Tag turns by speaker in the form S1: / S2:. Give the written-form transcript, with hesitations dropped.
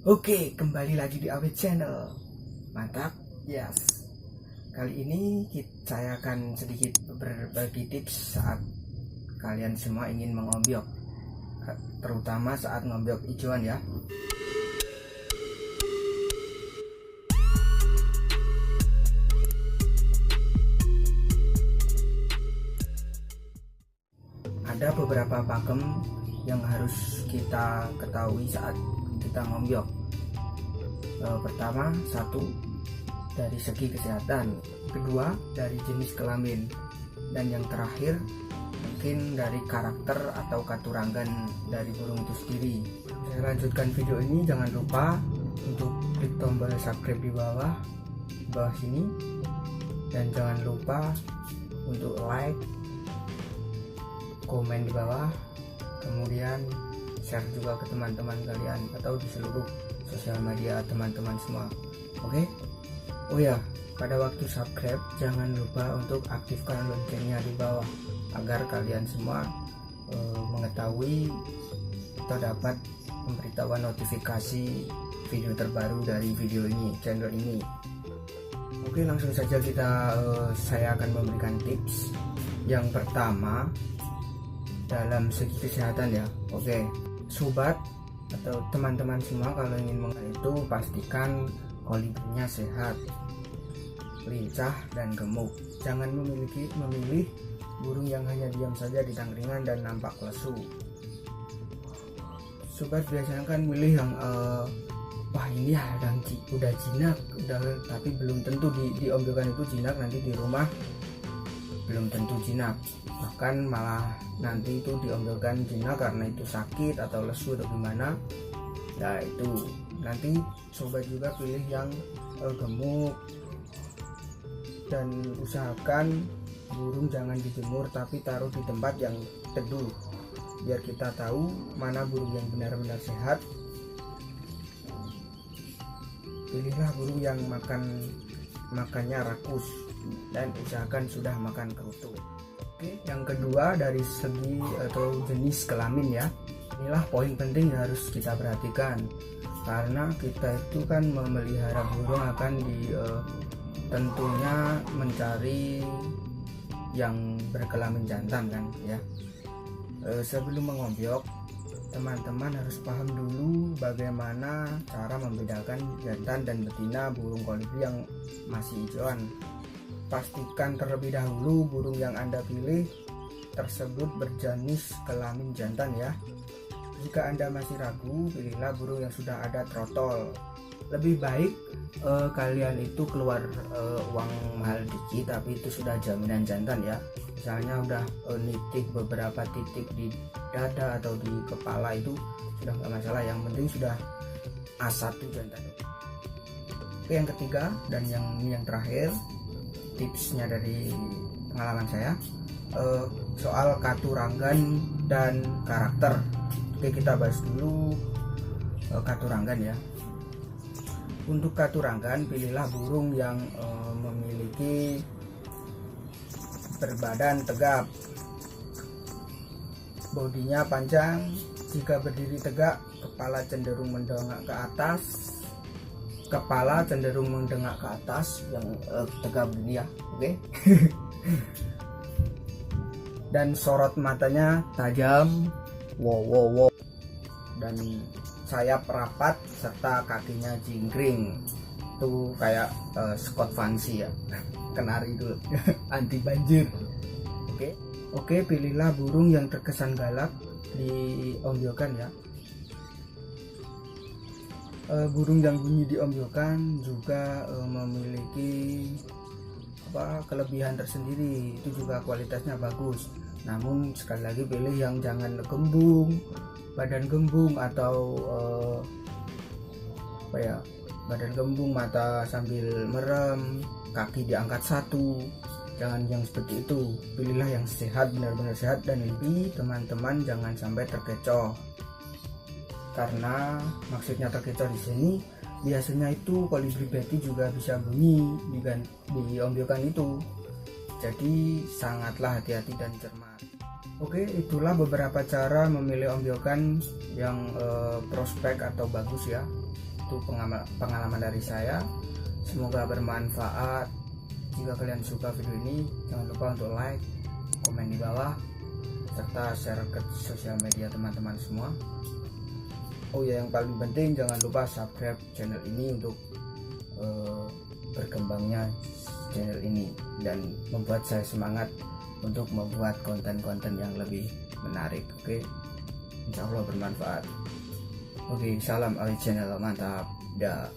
S1: Oke, kembali lagi di Awet Channel. Mantap, yes. Kali ini saya akan sedikit berbagi tips saat kalian semua ingin mengombyok, terutama saat ngombyok hijauan ya. Ada beberapa pakem yang harus kita ketahui saat kita ngombyok. Pertama, satu, dari segi kesehatan. Kedua, dari jenis kelamin. Dan yang terakhir, mungkin dari karakter atau katurangan dari burung itu sendiri. Saya lanjutkan video ini, jangan lupa untuk klik tombol subscribe di bawah sini. Dan jangan lupa untuk like, komen di bawah, kemudian share juga ke teman-teman kalian atau di seluruh sosial media teman-teman semua. Oke? Oh ya, pada waktu subscribe jangan lupa untuk aktifkan loncengnya di bawah agar kalian semua mengetahui atau dapat memberitahuan notifikasi video terbaru dari video ini, channel ini. Oke, langsung saja saya akan memberikan tips. Yang pertama, dalam segi kesehatan ya. Oke, sobat atau teman-teman semua, kalau ingin itu pastikan kolibrinya sehat, lincah dan gemuk. Jangan memilih burung yang hanya diam saja di tangkringan dan nampak lesu. Sobat biasanya kan milih yang wah ini udah jinak, tapi belum tentu di ombyokan itu jinak, nanti di rumah belum tentu jinak, bahkan malah nanti itu diombyokan jinak karena itu sakit atau lesu atau gimana. Nah itu nanti sobat juga pilih yang gemuk, dan usahakan burung jangan dijemur tapi taruh di tempat yang teduh biar kita tahu mana burung yang benar-benar sehat. Pilihlah burung yang makannya rakus dan usahakan sudah makan kerutu. Oke, yang kedua dari segi atau jenis kelamin ya. Inilah poin penting yang harus kita perhatikan, karena kita itu kan memelihara burung akan tentunya mencari yang berkelamin jantan kan ya. Sebelum mengombyok, teman-teman harus paham dulu bagaimana cara membedakan jantan dan betina burung kolibri yang masih hijauan. Pastikan terlebih dahulu burung yang Anda pilih tersebut berjenis kelamin jantan ya. Jika Anda masih ragu, pilihlah burung yang sudah ada trotol. Lebih baik kalian itu keluar uang mahal dikit, tapi itu sudah jaminan jantan ya. Misalnya udah nitik beberapa titik di dada atau di kepala, itu sudah nggak masalah. Yang penting sudah A1 jantan. Oke, yang ketiga dan yang terakhir, tipsnya dari pengalaman saya soal katurangan dan karakter. Oke, kita bahas dulu katurangan ya. Untuk katurangan, pilihlah burung yang memiliki berbadan tegap, bodinya panjang. Jika berdiri tegak, kepala cenderung mendongak ke atas, yang tegak begini ya. Oke. Dan sorot matanya tajam, wow, dan sayap rapat serta kakinya jingkring. Itu kayak Scott Fancy ya, kenari itu anti banjir. Oke, pilihlah burung yang terkesan galak di ombyokan ya. Burung yang bunyi di ombyokan juga memiliki kelebihan tersendiri, itu juga kualitasnya bagus. Namun sekali lagi pilih yang jangan gembung, badan gembung atau badan gembung, mata sambil merem, kaki diangkat satu. Jangan yang seperti itu. Pilihlah yang sehat, benar-benar sehat, dan lebih teman-teman jangan sampai terkecoh. Karena maksudnya terkecoh di sini biasanya itu kolibri betty juga bisa bunyi di ombyokan itu. Jadi sangatlah hati-hati dan cermat. Oke, itulah beberapa cara memilih ombyokan yang prospek atau bagus ya. itu pengalaman dari saya. Semoga bermanfaat. Jika kalian suka video ini, jangan lupa untuk like, komen di bawah, serta share ke sosial media teman-teman semua. Oh ya, yang paling penting jangan lupa subscribe channel ini untuk berkembangnya channel ini dan membuat saya semangat untuk membuat konten-konten yang lebih menarik. Oke, insya Allah bermanfaat. Oke, salam Ali Channel, mantap, dah.